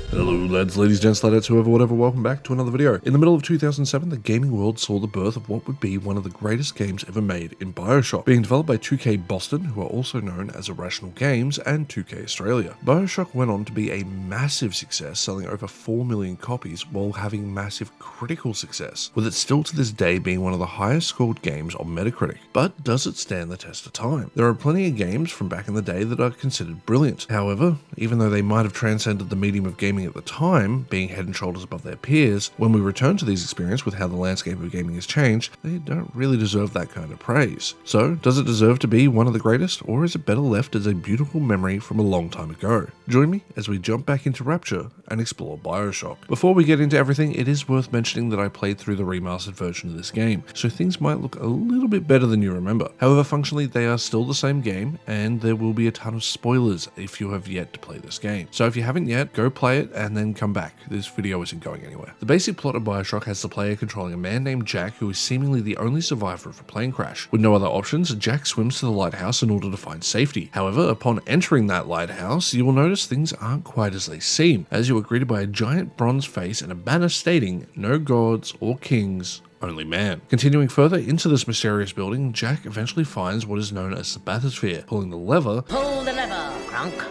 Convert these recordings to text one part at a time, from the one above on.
Hello lads, ladies, gents, ladetts, whoever, whatever, welcome back to another video. In the middle of 2007, the gaming world saw the birth of what would be one of the greatest games ever made in Bioshock, being developed by 2K Boston, who are also known as Irrational Games, and 2K Australia. Bioshock went on to be a massive success, selling over 4 million copies while having massive critical success, with it still to this day being one of the highest scored games on Metacritic. But does it stand the test of time? There are plenty of games from back in the day that are considered brilliant. However, even though they might have transcended the medium of gaming at the time, being head and shoulders above their peers, when we return to these experiences with how the landscape of gaming has changed, they don't really deserve that kind of praise. So, does it deserve to be one of the greatest, or is it better left as a beautiful memory from a long time ago? Join me as we jump back into Rapture and explore Bioshock. Before we get into everything, it is worth mentioning that I played through the remastered version of this game, so things might look a little bit better than you remember. However, functionally they are still the same game, and there will be a ton of spoilers if you have yet to play this game. So if you haven't yet, go play it and then come back. This video isn't going anywhere. The basic plot of Bioshock has the player controlling a man named Jack, who is seemingly the only survivor of a plane crash. With no other options, Jack swims to the lighthouse in order to find safety. However, upon entering that lighthouse, you will notice things aren't quite as they seem, as you are greeted by a giant bronze face and a banner stating, "No gods or kings, only man." Continuing further into this mysterious building, Jack eventually finds what is known as the bathysphere. Pulling the lever, Pull the lever, Gronk.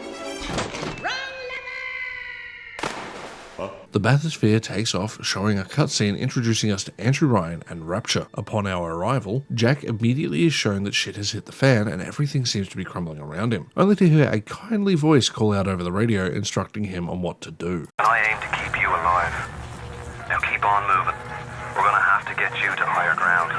the bathysphere takes off, showing a cutscene introducing us to Andrew Ryan and Rapture. Upon our arrival, Jack immediately is shown that shit has hit the fan and everything seems to be crumbling around him, only to hear a kindly voice call out over the radio instructing him on what to do. I aim to keep you alive. Now keep on moving. We're gonna have to get you to higher ground.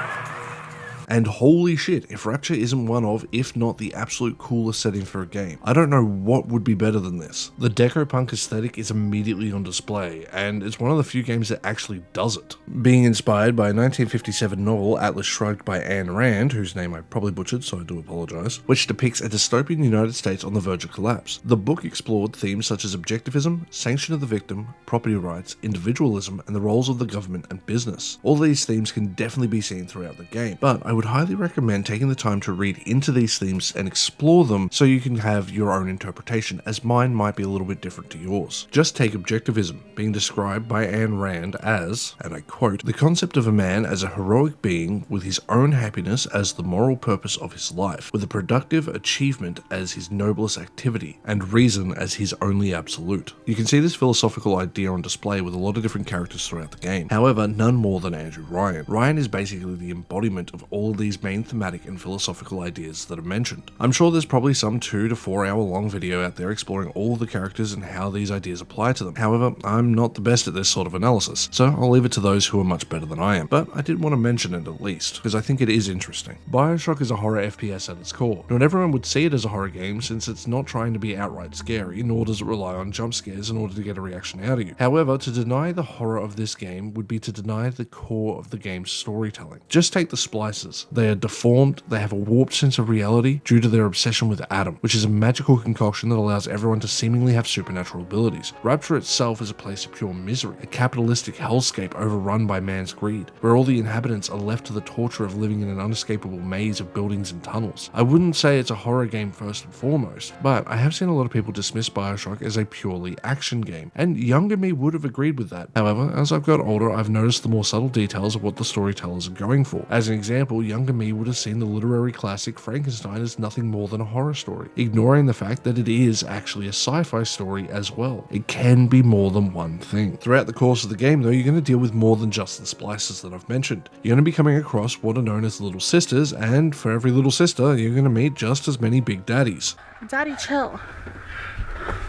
And holy shit, if Rapture isn't one of, if not the absolute coolest setting for a game, I don't know what would be better than this. The deco-punk aesthetic is immediately on display, and it's one of the few games that actually does it. Being inspired by a 1957 novel, Atlas Shrugged by Ayn Rand, whose name I probably butchered, so I do apologise, which depicts a dystopian United States on the verge of collapse. The book explored themes such as objectivism, sanction of the victim, property rights, individualism, and the roles of the government and business. All these themes can definitely be seen throughout the game, but I would highly recommend taking the time to read into these themes and explore them so you can have your own interpretation, as mine might be a little bit different to yours. Just take objectivism, being described by Ayn Rand as, and I quote, "the concept of a man as a heroic being with his own happiness as the moral purpose of his life, with a productive achievement as his noblest activity, and reason as his only absolute." You can see this philosophical idea on display with a lot of different characters throughout the game. However, none more than Andrew Ryan. Ryan is basically the embodiment of all of these main thematic and philosophical ideas that are mentioned. I'm sure there's probably some 2 to 4 hour long video out there exploring all of the characters and how these ideas apply to them. However, I'm not the best at this sort of analysis, so I'll leave it to those who are much better than I am, but I did want to mention it at least, because I think it is interesting. Bioshock is a horror FPS at its core. Not everyone would see it as a horror game since it's not trying to be outright scary, nor does it rely on jump scares in order to get a reaction out of you. However, to deny the horror of this game would be to deny the core of the game's storytelling. Just take the splices. They are deformed, they have a warped sense of reality due to their obsession with Adam, which is a magical concoction that allows everyone to seemingly have supernatural abilities. Rapture itself is a place of pure misery, a capitalistic hellscape overrun by man's greed, where all the inhabitants are left to the torture of living in an unescapable maze of buildings and tunnels. I wouldn't say it's a horror game first and foremost, but I have seen a lot of people dismiss Bioshock as a purely action game, and younger me would have agreed with that. However, as I've got older, I've noticed the more subtle details of what the storytellers are going for. As an example, younger me would have seen the literary classic Frankenstein as nothing more than a horror story, ignoring the fact that it is actually a sci-fi story as well. It can be more than one thing. Throughout the course of the game though, you're going to deal with more than just the splices that I've mentioned. You're going to be coming across what are known as little sisters, and for every little sister, you're going to meet just as many big daddies. Daddy, chill.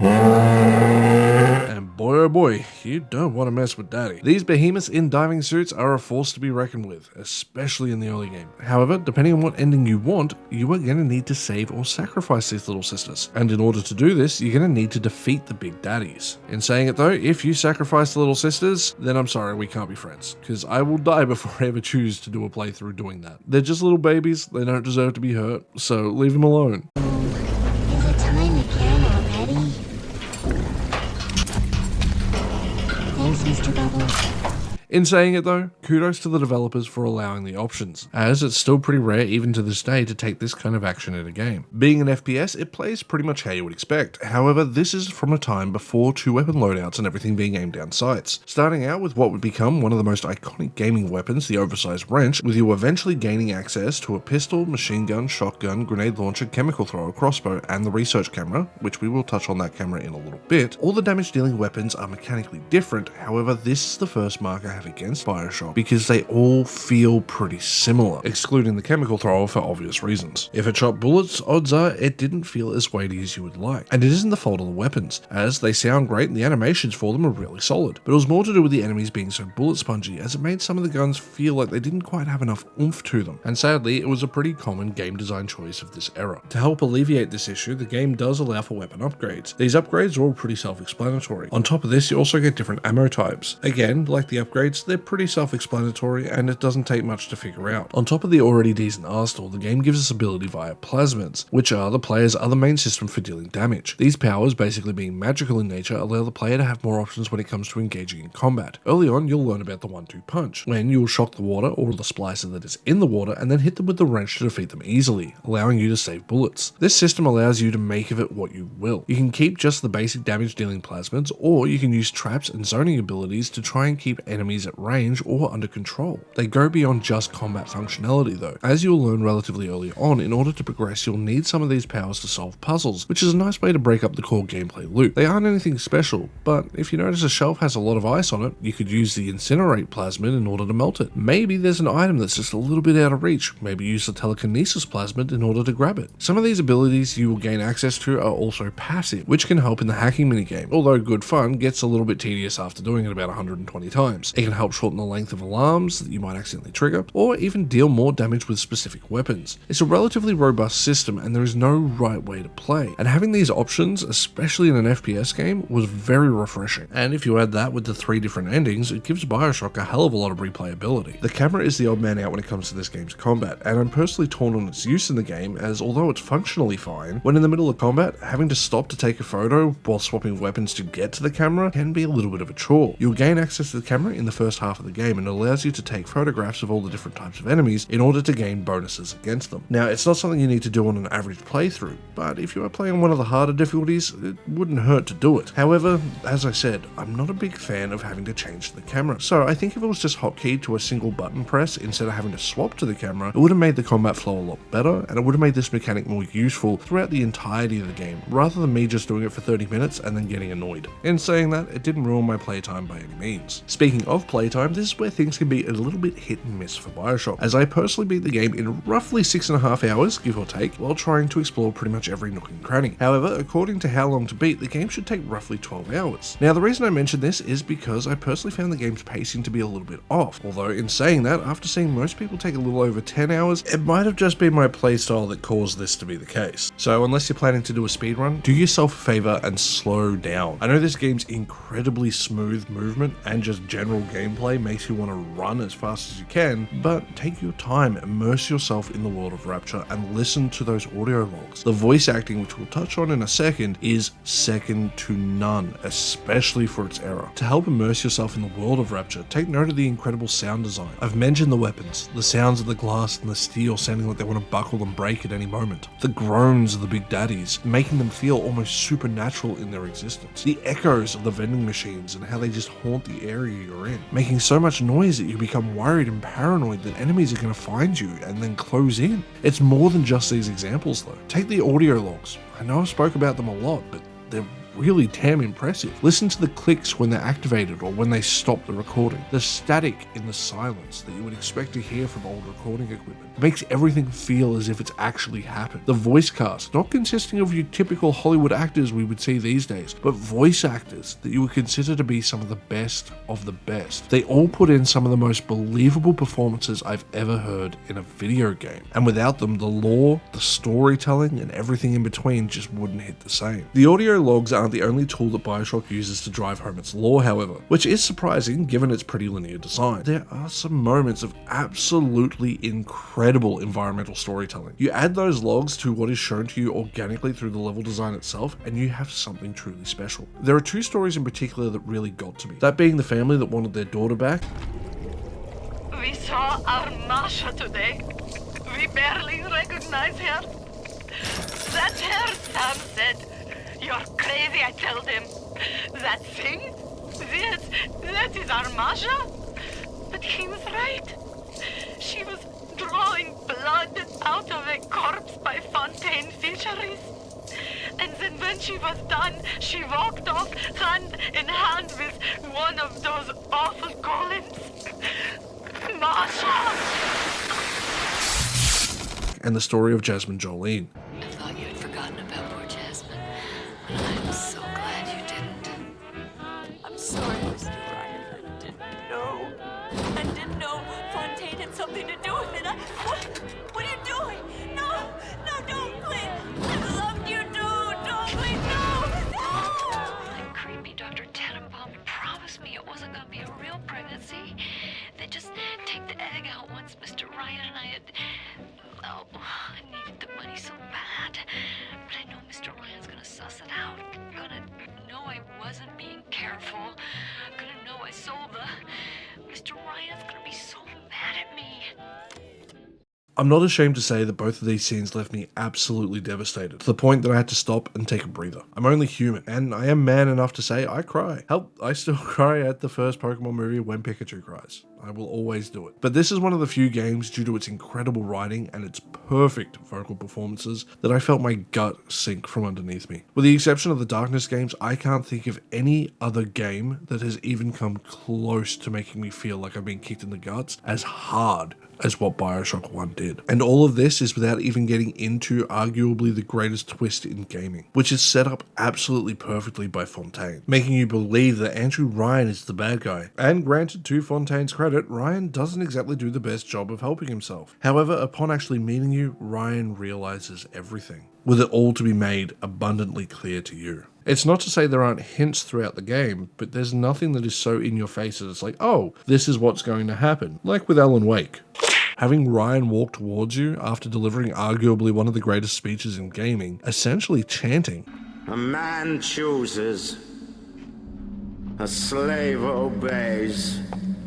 And boy oh boy, you don't want to mess with Daddy. These behemoths in diving suits are a force to be reckoned with, especially in the early game. However, depending on what ending you want, you are going to need to save or sacrifice these little sisters. And in order to do this, you're going to need to defeat the big daddies. In saying it though, if you sacrifice the little sisters, then I'm sorry, we can't be friends, because I will die before I ever choose to do a playthrough doing that. They're just little babies, they don't deserve to be hurt, so leave them alone. Is it time again already? Thanks, Mr. Bubbles. In saying it though, kudos to the developers for allowing the options, as it's still pretty rare even to this day to take this kind of action in a game. Being an FPS, it plays pretty much how you would expect. However, this is from a time before 2-weapon loadouts and everything being aimed down sights. Starting out with what would become one of the most iconic gaming weapons, the oversized wrench, with you eventually gaining access to a pistol, machine gun, shotgun, grenade launcher, chemical thrower, crossbow, and the research camera, which we will touch on that camera in a little bit. All the damage dealing weapons are mechanically different, however this is the first mark I have against Bioshock because they all feel pretty similar, excluding the chemical thrower for obvious reasons. If it shot bullets, odds are it didn't feel as weighty as you would like. And it isn't the fault of the weapons, as they sound great and the animations for them are really solid, but it was more to do with the enemies being so bullet spongy, as it made some of the guns feel like they didn't quite have enough oomph to them, and sadly it was a pretty common game design choice of this era. To help alleviate this issue, the game does allow for weapon upgrades. These upgrades are all pretty self-explanatory. On top of this, you also get different ammo types. Again, like the upgrades, they're pretty self-explanatory and it doesn't take much to figure out. On top of the already decent arsenal, the game gives us ability via plasmids, which are the player's other main system for dealing damage. These powers, basically being magical in nature, allow the player to have more options when it comes to engaging in combat. Early on, you'll learn about the 1-2 punch, when you will shock the water or the splicer that is in the water and then hit them with the wrench to defeat them easily, allowing you to save bullets. This system allows you to make of it what you will. You can keep just the basic damage dealing plasmids, or you can use traps and zoning abilities to try and keep enemies at range or under control. They go beyond just combat functionality though. As you'll learn relatively early on, in order to progress you'll need some of these powers to solve puzzles, which is a nice way to break up the core gameplay loop. They aren't anything special, but if you notice a shelf has a lot of ice on it, you could use the incinerate plasmid in order to melt it. Maybe there's an item that's just a little bit out of reach, maybe use the telekinesis plasmid in order to grab it. Some of these abilities you will gain access to are also passive, which can help in the hacking minigame, although good fun gets a little bit tedious after doing it about 120 times. It can help shorten the length of alarms that you might accidentally trigger, or even deal more damage with specific weapons. It's a relatively robust system and there is no right way to play, and having these options, especially in an FPS game, was very refreshing. And if you add that with the 3 different endings, it gives Bioshock a hell of a lot of replayability. The camera is the odd man out when it comes to this game's combat, and I'm personally torn on its use in the game, as although it's functionally fine, when in the middle of combat, having to stop to take a photo while swapping weapons to get to the camera can be a little bit of a chore. You'll gain access to the camera in the first half of the game, and it allows you to take photographs of all the different types of enemies in order to gain bonuses against them. Now, it's not something you need to do on an average playthrough, but if you are playing on one of the harder difficulties, it wouldn't hurt to do it. However, as I said, I'm not a big fan of having to change the camera, so I think if it was just hotkeyed to a single button press instead of having to swap to the camera, it would have made the combat flow a lot better, and it would have made this mechanic more useful throughout the entirety of the game, rather than me just doing it for 30 minutes and then getting annoyed. In saying that, it didn't ruin my playtime by any means. Speaking of playtime, this is where things can be a little bit hit and miss for Bioshock, as I personally beat the game in roughly 6.5 hours, give or take, while trying to explore pretty much every nook and cranny. However, according to How Long to Beat, the game should take roughly 12 hours. Now, the reason I mention this is because I personally found the game's pacing to be a little bit off, although in saying that, after seeing most people take a little over 10 hours, it might have just been my playstyle that caused this to be the case. So unless you're planning to do a speedrun, do yourself a favor and slow down. I know this game's incredibly smooth movement and just general gameplay makes you want to run as fast as you can, but take your time, immerse yourself in the world of Rapture and listen to those audio logs. The voice acting, which we'll touch on in a second, is second to none, especially for its era. To help immerse yourself in the world of Rapture, take note of the incredible sound design. I've mentioned the weapons, the sounds of the glass and the steel sounding like they want to buckle and break at any moment, the groans of the big daddies, making them feel almost supernatural in their existence, the echoes of the vending machines and how they just haunt the area you're in, making so much noise that you become worried and paranoid that enemies are going to find you and then close in. It's more than just these examples though. Take the audio logs. I know I've spoke about them a lot, but they're really damn impressive. Listen to the clicks when they're activated or when they stop the recording. The static in the silence that you would expect to hear from old recording equipment. It makes everything feel as if it's actually happened. The voice cast, not consisting of your typical Hollywood actors we would see these days, but voice actors that you would consider to be some of the best of the best. They all put in some of the most believable performances I've ever heard in a video game. And without them, the lore, the storytelling, and everything in between just wouldn't hit the same. The audio logs aren't the only tool that Bioshock uses to drive home its lore, however, which is surprising given its pretty linear design. There are some moments of absolutely incredible environmental storytelling. You add those logs to what is shown to you organically through the level design itself, and you have something truly special. There are 2 stories in particular that really got to me. That being the family that wanted their daughter back, We saw our Masha today. We barely recognize her. That's her, Sam said. You're crazy, I told him. That thing? That is our Masha? But he was right. She was drawing blood out of a corpse by Fontaine Fisheries. And then when she was done, she walked off hand in hand with one of those awful golems. Masha! And the story of Jasmine Jolene. I thought you'd forgotten about poor Jasmine, but I'm so glad you didn't. I'm sorry, Mr. Ryan. I didn't know Fontaine had something to do with it. What are you doing? No, don't, please. I loved you, don't, please, no. That creepy Dr. Tenenbaum promised me it wasn't going to be a real pregnancy. They'd just take the egg out once Mr. Ryan and I had... Oh, I needed the money so bad. But I know Mr. Ryan's going to suss it out. Gonna know I wasn't being careful. Gonna know I sold the... Mr. Ryan's gonna be so mad at me. I'm not ashamed to say that both of these scenes left me absolutely devastated, to the point that I had to stop and take a breather. I'm only human, and I am man enough to say I cry. Hell, I still cry at the first Pokemon movie when Pikachu cries. I will always do it. But this is one of the few games, due to its incredible writing and its perfect vocal performances, that I felt my gut sink from underneath me. With the exception of the Darkness games, I can't think of any other game that has even come close to making me feel like I've been kicked in the guts as hard as what Bioshock 1 did. And all of this is without even getting into arguably the greatest twist in gaming, which is set up absolutely perfectly by Fontaine, making you believe that Andrew Ryan is the bad guy. And granted, to Fontaine's credit, Ryan doesn't exactly do the best job of helping himself. However, upon actually meeting you, Ryan realizes everything, with it all to be made abundantly clear to you. It's not to say there aren't hints throughout the game, but there's nothing that is so in your face that it's like, oh, this is what's going to happen, like with Alan Wake. Having Ryan walk towards you after delivering arguably one of the greatest speeches in gaming, essentially chanting, "A man chooses, a slave obeys,"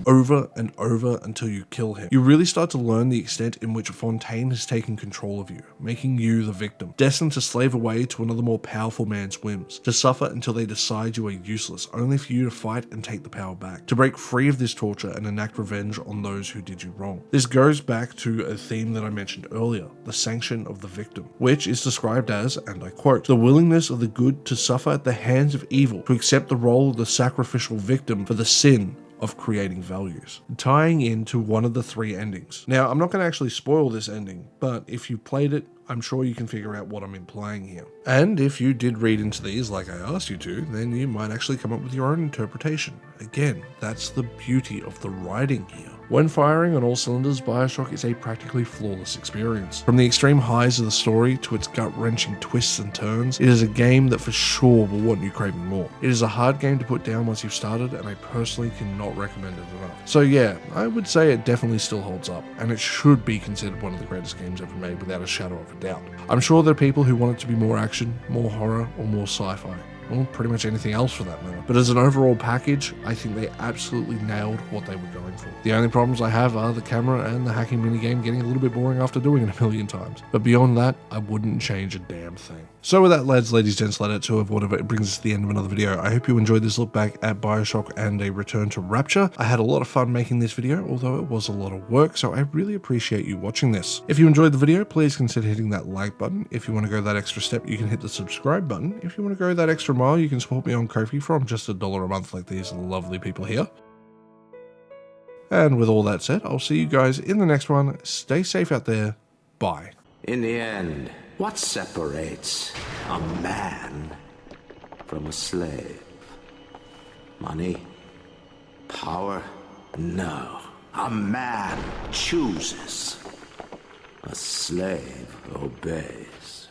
over and over until you kill him. You really start to learn the extent in which Fontaine has taken control of you, making you the victim, destined to slave away to another more powerful man's whims, to suffer until they decide you are useless, only for you to fight and take the power back, to break free of this torture and enact revenge on those who did you wrong. This goes back to a theme that I mentioned earlier, the sanction of the victim, which is described as, and I quote, "the willingness of the good to suffer at the hands of evil, to accept the role of the sacrificial victim for the sin of creating values," tying into one of the three endings. Now, I'm not going to actually spoil this ending, but if you played it, I'm sure you can figure out what I'm implying here. And if you did read into these like I asked you to, then you might actually come up with your own interpretation. Again, that's the beauty of the writing here. When firing on all cylinders, Bioshock is a practically flawless experience. From the extreme highs of the story to its gut-wrenching twists and turns, it is a game that for sure will want you craving more. It is a hard game to put down once you've started, and I personally cannot recommend it enough. So yeah, I would say it definitely still holds up, and it should be considered one of the greatest games ever made without a shadow of a doubt. I'm sure there are people who want it to be more action, more horror, or more sci-fi. Well, pretty much anything else for that matter. But as an overall package, I think they absolutely nailed what they were going for. The only problems I have are the camera and the hacking minigame getting a little bit boring after doing it a million times. But beyond that, I wouldn't change a damn thing. So with that, lads, ladies, gents, ladetts, whoever, whatever, it brings us to the end of another video. I hope you enjoyed this look back at Bioshock and a return to Rapture. I had a lot of fun making this video, although it was a lot of work, so I really appreciate you watching this. If you enjoyed the video, please consider hitting that like button. If you want to go that extra step, you can hit the subscribe button. If you want to go that extra mile, you can support me on Ko-fi from just $1 a month like these lovely people here. And with all that said, I'll see you guys in the next one. Stay safe out there. Bye. In the end, what separates a man from a slave? Money? Power? No. A man chooses. A slave obeys.